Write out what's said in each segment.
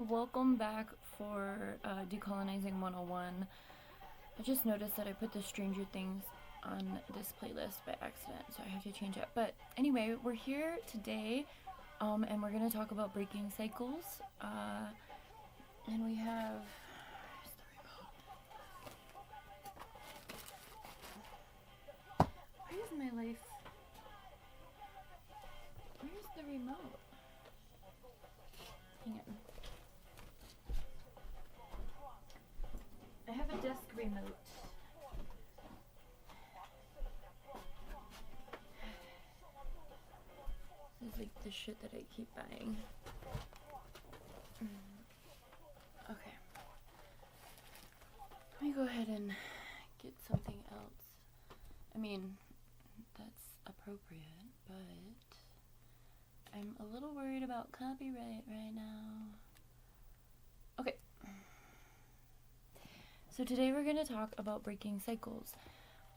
Welcome back for Decolonizing 101. I just noticed that I put the Stranger Things on this playlist by accident, so I have to change it. But anyway, we're here today, and we're going to talk about breaking cycles. And we have. Why is my life. Where's the remote? Hang on. I have a desk remote. This is like the shit that I keep buying. Okay. Let me go ahead and get something else. I mean, that's appropriate, but I'm a little worried about copyright right now. Okay. So today we're going to talk about breaking cycles.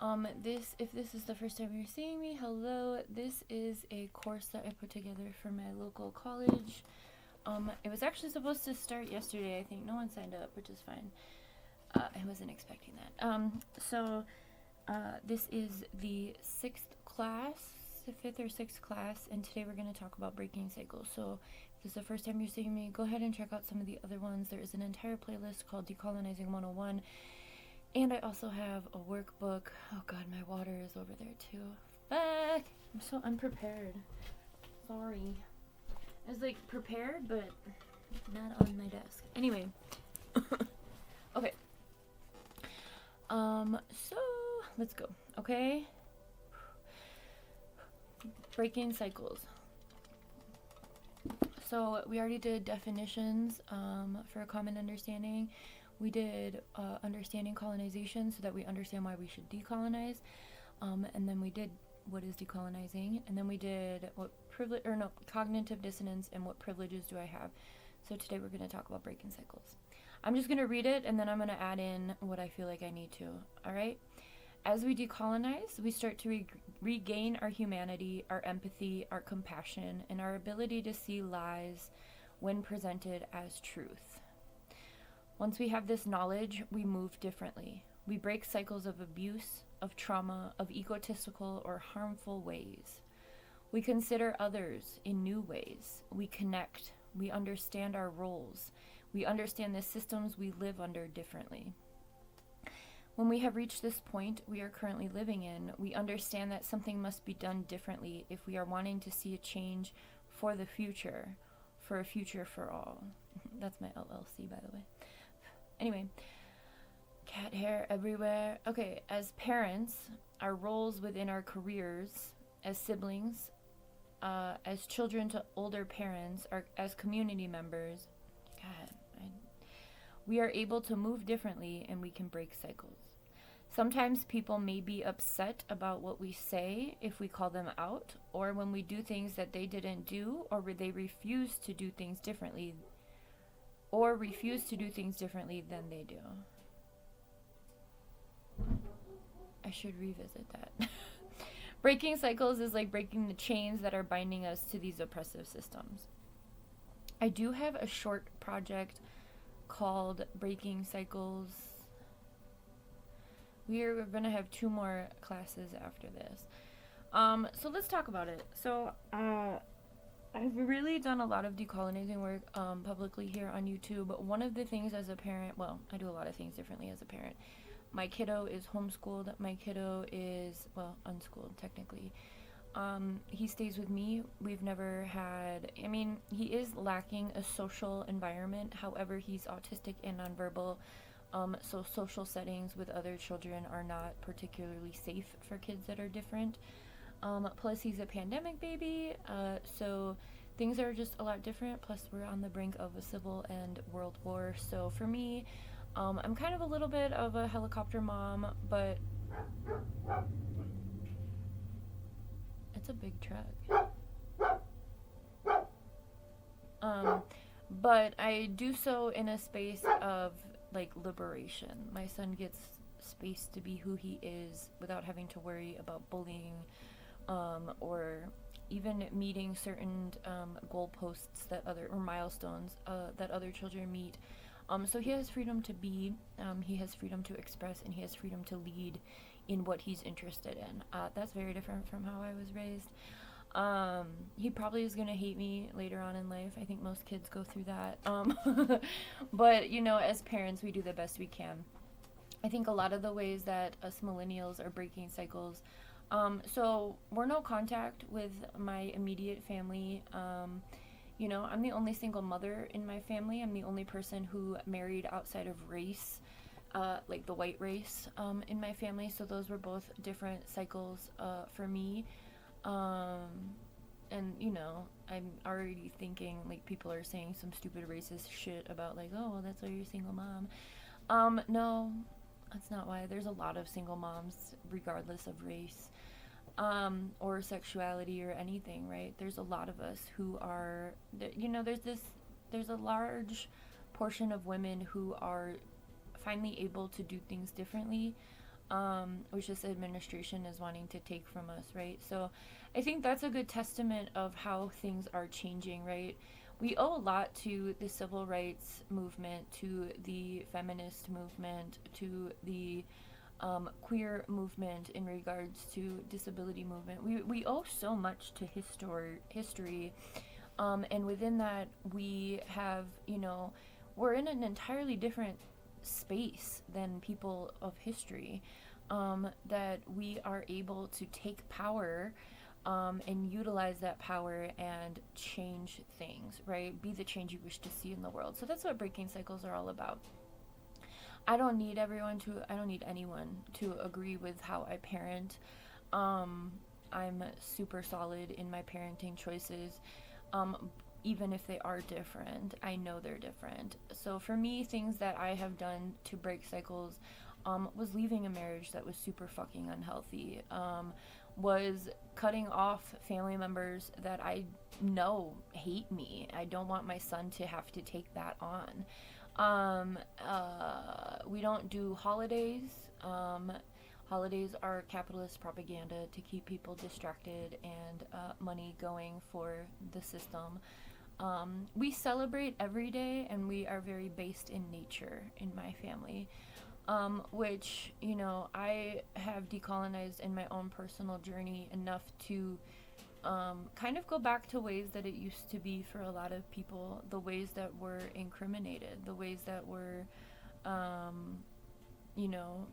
If this is the first time you're seeing me, hello. This is a course that I put together for my local college. It was actually supposed to start yesterday. I think no one signed up, which is fine. I wasn't expecting that. This is the fifth or sixth class, and today we're going to talk about breaking cycles. So if this is the first time you're seeing me, go ahead and check out some of the other ones. There is an entire playlist called Decolonizing 101, and I also have a workbook. Oh god, my water is over there too. Fuck! I'm so unprepared. Sorry. I was like prepared, but not on my desk. Anyway. Okay. So let's go. Okay. Breaking cycles. So we already did definitions for a common understanding. We did understanding colonization so that we understand why we should decolonize. And then we did what is decolonizing. And then we did cognitive dissonance and what privileges do I have. So today we're going to talk about breaking cycles. I'm just going to read it and then I'm going to add in what I feel like I need to. All right? As we decolonize, we start to regain our humanity, our empathy, our compassion, and our ability to see lies when presented as truth. Once we have this knowledge, we move differently. We break cycles of abuse, of trauma, of egotistical or harmful ways. We consider others in new ways. We connect. We understand our roles. We understand the systems we live under differently. When we have reached this point we are currently living in, we understand that something must be done differently if we are wanting to see a change for the future, for a future for all. That's my LLC, by the way. Anyway, cat hair everywhere. Okay, as parents, our roles within our careers, as siblings, as children to older parents, or as community members, we are able to move differently and we can break cycles. Sometimes people may be upset about what we say if we call them out, or when we do things that they didn't do, or they refuse to do things differently, than they do. I should revisit that. Breaking cycles is like breaking the chains that are binding us to these oppressive systems. I do have a short project called Breaking Cycles. We're going to have 2 more classes after this. So let's talk about it. So I've really done a lot of decolonizing work publicly here on YouTube. One of the things as a parent, well, I do a lot of things differently as a parent. My kiddo is homeschooled. My kiddo is, well, unschooled technically. He stays with me. We've never had, he is lacking a social environment. However, he's autistic and nonverbal. So social settings with other children are not particularly safe for kids that are different. Plus he's a pandemic baby. So things are just a lot different. Plus we're on the brink of a civil and world war. So for me, I'm kind of a little bit of a helicopter mom, but it's a big truck. But I do so in a space of like liberation. My son gets space to be who he is without having to worry about bullying or even meeting certain goalposts that other, or milestones that other children meet. So he has freedom to be, he has freedom to express, and he has freedom to lead in what he's interested in. That's very different from how I was raised. He probably is going to hate me later on in life. I think most kids go through that. But, you know, as parents, we do the best we can. I think a lot of the ways that us millennials are breaking cycles. So we're no contact with my immediate family. You know, I'm the only single mother in my family. I'm the only person who married outside of race, like the white race, in my family. So those were both different cycles for me. And you know, I'm already thinking like people are saying some stupid racist shit about like, oh, well, that's why you're a single mom. No, that's not why. There's a lot of single moms, regardless of race, or sexuality or anything, right? There's a lot of us who are, you know, there's a large portion of women who are finally able to do things differently, which this administration is wanting to take from us, right? So I think that's a good testament of how things are changing, right? We owe a lot to the civil rights movement, to the feminist movement, to the queer movement in regards to disability movement. We owe so much to history. And within that, we have, you know, we're in an entirely different space than people of history, that we are able to take power, and utilize that power and change things, right? Be the change you wish to see in the world. So that's what breaking cycles are all about. I don't need anyone to agree with how I parent. I'm super solid in my parenting choices. Even if they are different, I know they're different. So for me, things that I have done to break cycles, was leaving a marriage that was super fucking unhealthy, was cutting off family members that I know hate me. I don't want my son to have to take that on. We don't do holidays. Holidays are capitalist propaganda to keep people distracted and money going for the system. We celebrate every day, and we are very based in nature in my family, which, you know, I have decolonized in my own personal journey enough to kind of go back to ways that it used to be for a lot of people, the ways that were incriminated, the ways that were, you know,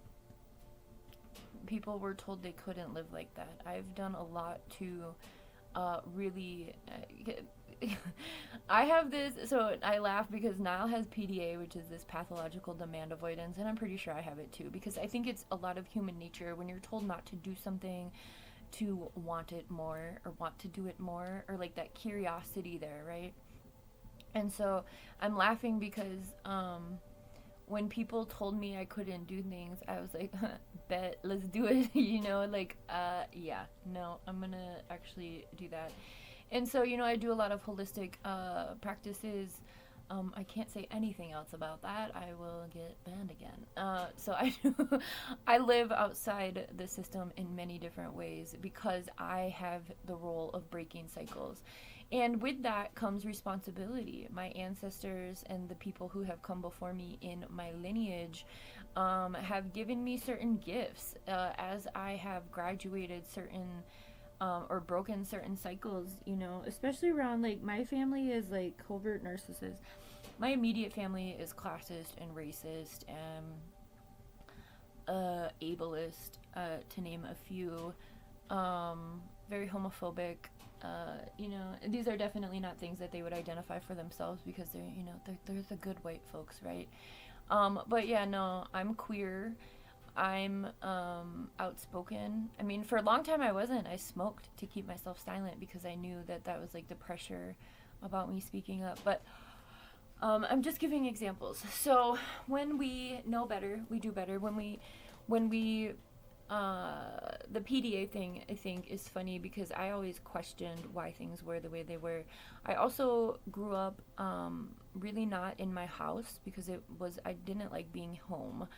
people were told they couldn't live like that. I've done a lot to really I have this, so I laugh because Niall has PDA, which is this pathological demand avoidance, and I'm pretty sure I have it too, because I think it's a lot of human nature when you're told not to do something, to want it more, or want to do it more, or like that curiosity there, right? And so I'm laughing because when people told me I couldn't do things, I was like, bet, let's do it, you know, like, yeah, no, I'm gonna actually do that. And so, you know, I do a lot of holistic practices. I can't say anything else about that. I will get banned again. So I live outside the system in many different ways because I have the role of breaking cycles. And with that comes responsibility. My ancestors and the people who have come before me in my lineage have given me certain gifts as I have graduated certain or broken certain cycles, you know, especially around, like, my family is like covert narcissists. My immediate family is classist and racist and ableist, to name a few. Very homophobic. You know, these are definitely not things that they would identify for themselves because they're, you know, they're the good white folks, right? But yeah, no, I'm queer. I'm outspoken. I mean, for a long time I wasn't. I smoked to keep myself silent because I knew that that was like the pressure about me speaking up. But I'm just giving examples. So when we know better, we do better. When we the PDA thing, I think, is funny because I always questioned why things were the way they were. I also grew up really not in my house because I didn't like being home.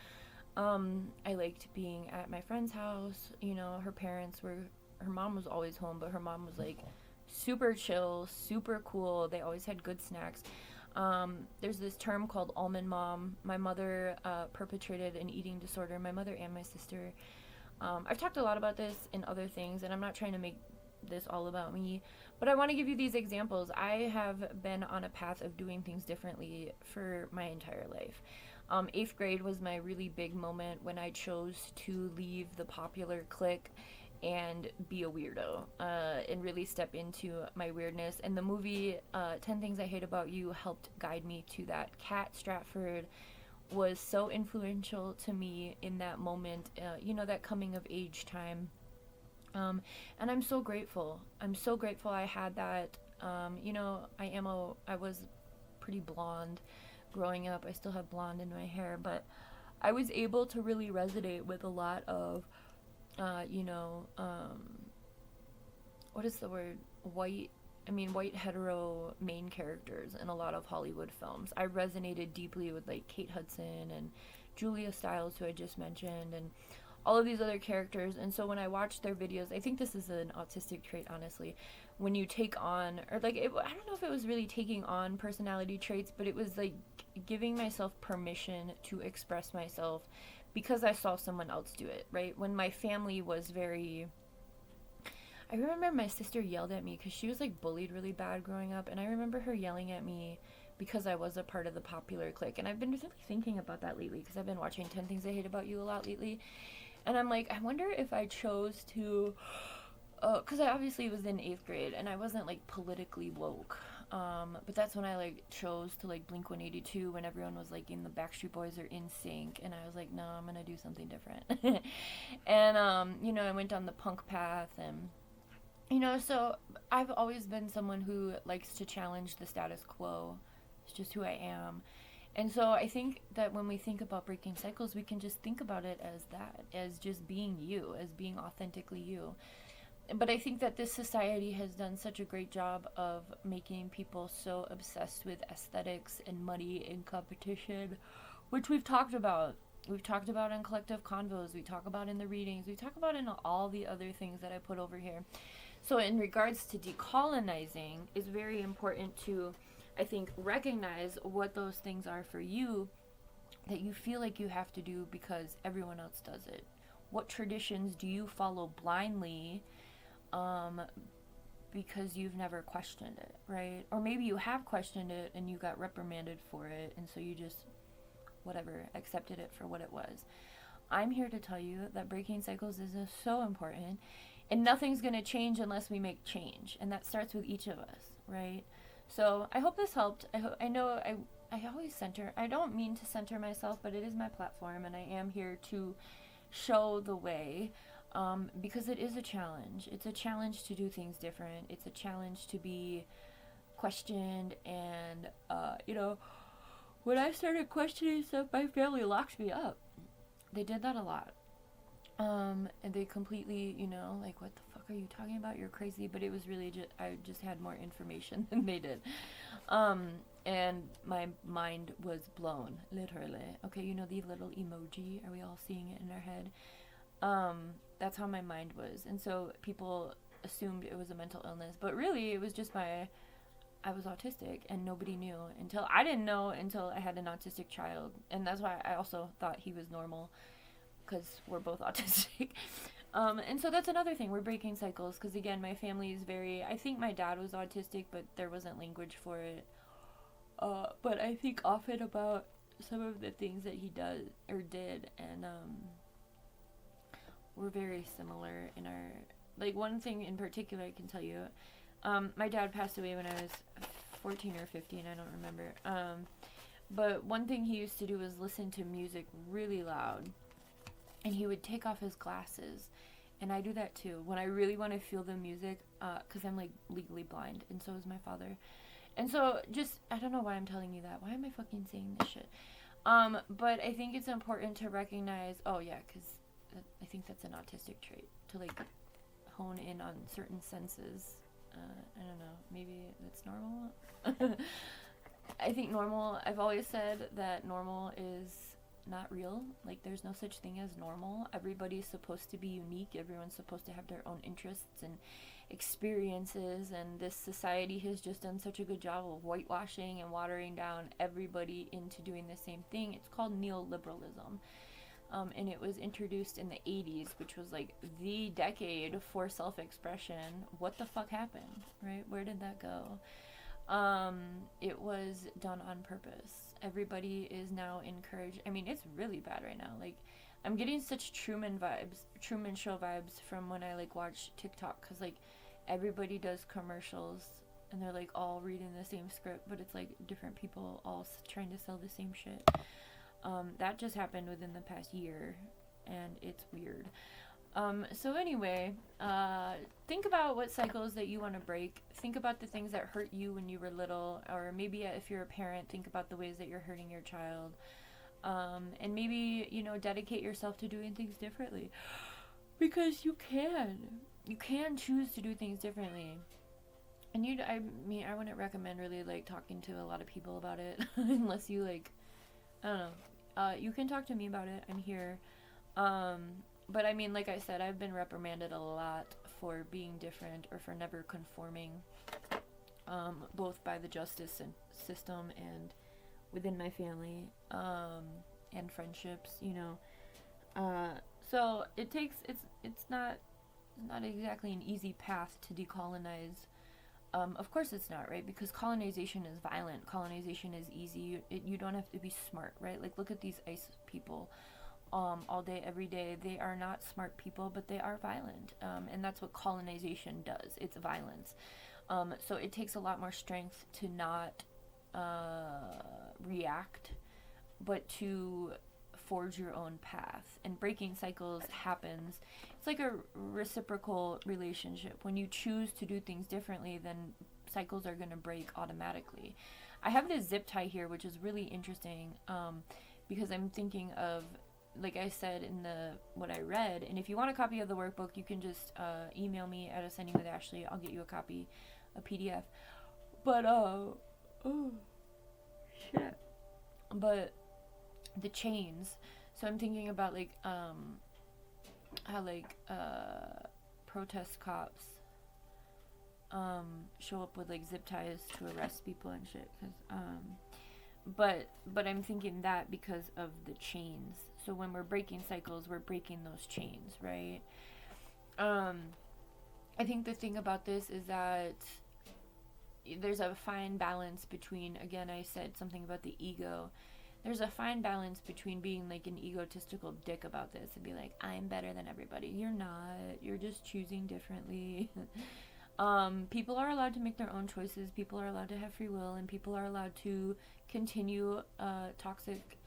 I liked being at my friend's house. You know, her mom was always home, but her mom was like super chill, super cool. They always had good snacks. There's this term called almond mom. My mother perpetrated an eating disorder, my mother and my sister. I've talked a lot about this in other things, and I'm not trying to make this all about me, but I want to give you these examples. I have been on a path of doing things differently for my entire life. 8th grade was my really big moment when I chose to leave the popular clique and be a weirdo, and really step into my weirdness. And the movie 10 Things I Hate About You helped guide me to that. Kat Stratford was so influential to me in that moment, that coming of age time. And I'm so grateful. I'm so grateful I had that. I was pretty blonde growing up. I still have blonde in my hair, but I was able to really resonate with a lot of, what is the word? White hetero main characters in a lot of Hollywood films. I resonated deeply with like Kate Hudson and Julia Stiles, who I just mentioned, and all of these other characters. And so when I watched their videos, I think this is an autistic trait, honestly. When you take on, or like, I don't know if it was really taking on personality traits, but it was like giving myself permission to express myself because I saw someone else do it, right? When my family was very, I remember my sister yelled at me because she was like bullied really bad growing up, and I remember her yelling at me because I was a part of the popular clique. And I've been really thinking about that lately because I've been watching 10 Things I Hate About You a lot lately. And I'm like, I wonder if I chose to, because I obviously was in 8th grade and I wasn't like politically woke. But that's when I like chose to like Blink 182 when everyone was like in the Backstreet Boys or In Sync, and I was like, no, I'm gonna do something different. And I went down the punk path, and so I've always been someone who likes to challenge the status quo. It's just who I am. And so I think that when we think about breaking cycles, we can just think about it as that, as just being you, as being authentically you. But I think that this society has done such a great job of making people so obsessed with aesthetics and money and competition, which we've talked about. We've talked about in collective convos, we talk about in the readings, we talk about in all the other things that I put over here. So in regards to decolonizing, it's very important to, I think, recognize what those things are for you that you feel like you have to do because everyone else does it. What traditions do you follow blindly because you've never questioned it, right? Or maybe you have questioned it and you got reprimanded for it, and so you just, whatever, accepted it for what it was. I'm here to tell you that breaking cycles is so important, and nothing's going to change unless we make change, and that starts with each of us, right? So I hope this helped. I know I always center, I don't mean to center myself, but it is my platform, and I am here to show the way, because it is a challenge. It's a challenge to do things different. It's a challenge to be questioned, and when I started questioning stuff, my family locked me up. They did that a lot. And they completely, like, what the fuck are you talking about? You're crazy. But it was really just, I just had more information than they did. And my mind was blown, literally. Okay, the little emoji, are we all seeing it in our head? That's how my mind was. And so people assumed it was a mental illness, but really it was just I was autistic, and nobody knew until I didn't know until I had an autistic child. And that's why I also thought he was normal, because we're both autistic. And so that's another thing. We're breaking cycles because, again, my family is very, I think my dad was autistic, but there wasn't language for it. But I think often about some of the things that he does or did, and we're very similar in our, like, one thing in particular I can tell you. My dad passed away when I was 14 or 15, I don't remember. But one thing he used to do was listen to music really loud. And he would take off his glasses. And I do that too. When I really want to feel the music, because I'm like legally blind, and so is my father. And so just, I don't know why I'm telling you that. Why am I fucking saying this shit? But I think it's important to recognize, because I think that's an autistic trait, to like hone in on certain senses. I don't know, maybe that's normal. I think normal, I've always said that normal is not real. Like, there's no such thing as normal. Everybody's supposed to be unique. Everyone's supposed to have their own interests, and experiences, and this society has just done such a good job of whitewashing and watering down everybody into doing the same thing. It's called neoliberalism. And it was introduced in the 80s, which was like the decade for self-expression. What the fuck happened, right? Where did that go? It was done on purpose. Everybody is now encouraged. I mean, it's really bad right now. Like, I'm getting such Truman Show vibes from when I like watch TikTok, because like everybody does commercials and they're like all reading the same script, but it's like different people all trying to sell the same shit. That just happened within the past year, and it's weird. So anyway, think about what cycles that you want to break. Think about the things that hurt you when you were little, or maybe if you're a parent, think about the ways that you're hurting your child. And maybe, dedicate yourself to doing things differently, because you can choose to do things differently. And I wouldn't recommend really like talking to a lot of people about it unless you like, I don't know. You can talk to me about it. I'm here. But I mean, like I said, I've been reprimanded a lot for being different or for never conforming, both by the justice system and within my family, and friendships, so it's not exactly an easy path to decolonize. Of course it's not, right? Because colonization is violent. Colonization is easy. You don't have to be smart, right? Like, look at these ICE people, all day, every day. They are not smart people, but they are violent. And that's what colonization does. It's violence. So it takes a lot more strength to not react, but to forge your own path. And breaking cycles happens. It's like a reciprocal relationship. When you choose to do things differently, then cycles are going to break automatically. I have this zip tie here, which is really interesting, because I'm thinking of, like I said in what I read, and if you want a copy of the workbook, you can just email me at ascendingwithashleigh. I'll get you a copy, a PDF. But oh shit. But the chains. So I'm thinking about like how like protest cops show up with like zip ties to arrest people and shit. But I'm thinking that because of the chains. So when we're breaking cycles, we're breaking those chains, right? I think the thing about this is that there's a fine balance between, again, I said something about the ego. There's a fine balance between being like an egotistical dick about this and be like, I'm better than everybody. You're not. You're just choosing differently. People are allowed to make their own choices. People are allowed to have free will, and people are allowed to continue toxic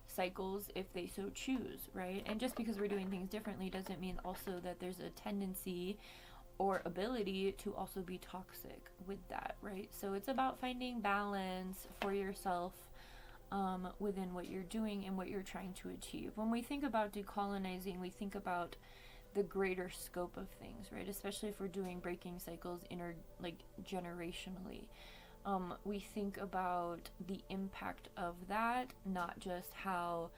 cycles if they so choose, right? And just because we're doing things differently doesn't mean also that there's a tendency or ability to also be toxic with that, right? So it's about finding balance for yourself within what you're doing and what you're trying to achieve. When we think about decolonizing, we think about the greater scope of things, right? Especially if we're doing breaking cycles generationally. We think about the impact of that, not just how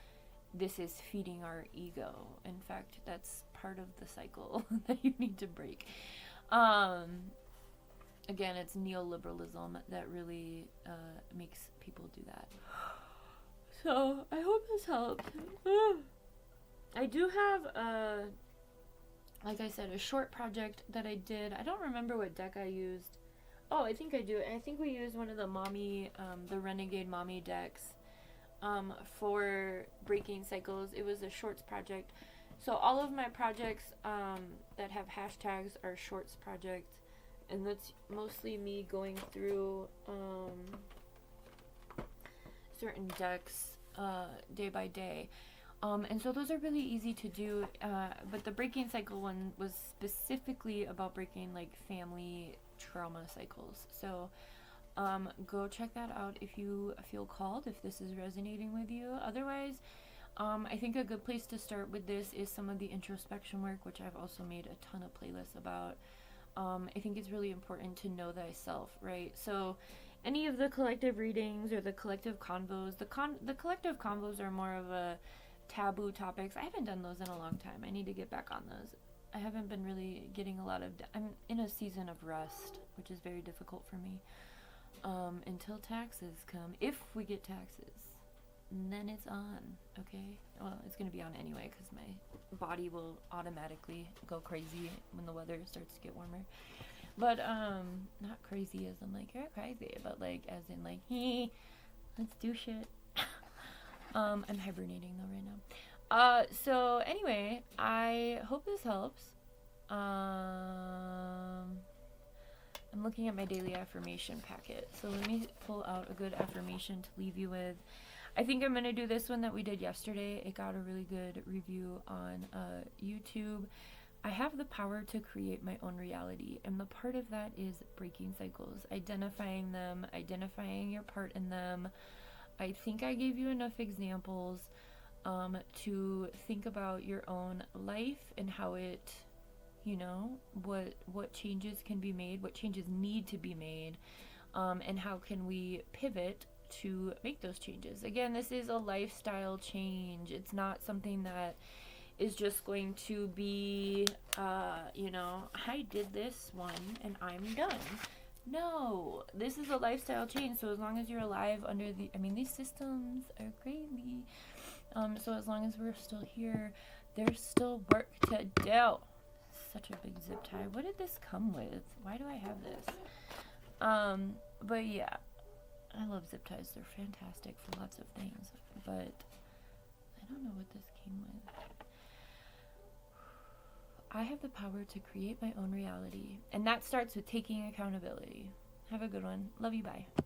this is feeding our ego. In fact, that's part of the cycle that you need to break. Again, it's neoliberalism that really makes people do that. So, I hope this helped. I do have, like I said, a short project that I did. I don't remember what deck I used. Oh, I think I do. I think we used one of the the Renegade Mommy decks for breaking cycles. It was a shorts project. So all of my projects that have hashtags are shorts projects. And that's mostly me going through certain decks day by day. And so those are really easy to do. But the breaking cycle one was specifically about breaking like family trauma cycles. So go check that out if you feel called, if this is resonating with you. Otherwise, I think a good place to start with this is some of the introspection work, which I've also made a ton of playlists about. I think it's really important to know thyself, right? So any of the collective readings or the collective convos, the collective convos are more of a taboo topics. I haven't done those in a long time. I need to get back on those. I haven't been really getting a lot of. I'm in a season of rest, which is very difficult for me. Until taxes come, if we get taxes, then it's on. Okay. Well, it's gonna be on anyway because my body will automatically go crazy when the weather starts to get warmer. But not crazy as in like you're crazy, but like as in like, hey, let's do shit. I'm hibernating though right now. So anyway, I hope this helps. I'm looking at my daily affirmation packet. So let me pull out a good affirmation to leave you with. I think I'm going to do this one that we did yesterday. It got a really good review on YouTube. I have the power to create my own reality. And the part of that is breaking cycles, identifying them, identifying your part in them. I think I gave you enough examples to think about your own life and how it, what changes can be made, what changes need to be made, and how can we pivot to make those changes. Again, this is a lifestyle change. It's not something that is just going to be, I did this one and I'm done. No, this is a lifestyle change. So as long as you're alive under these systems are crazy. So as long as we're still here, there's still work to do. Such a big zip tie. What did this come with? Why do I have this? But yeah, I love zip ties. They're fantastic for lots of things. But I don't know what this came with. I have the power to create my own reality. And that starts with taking accountability. Have a good one. Love you. Bye.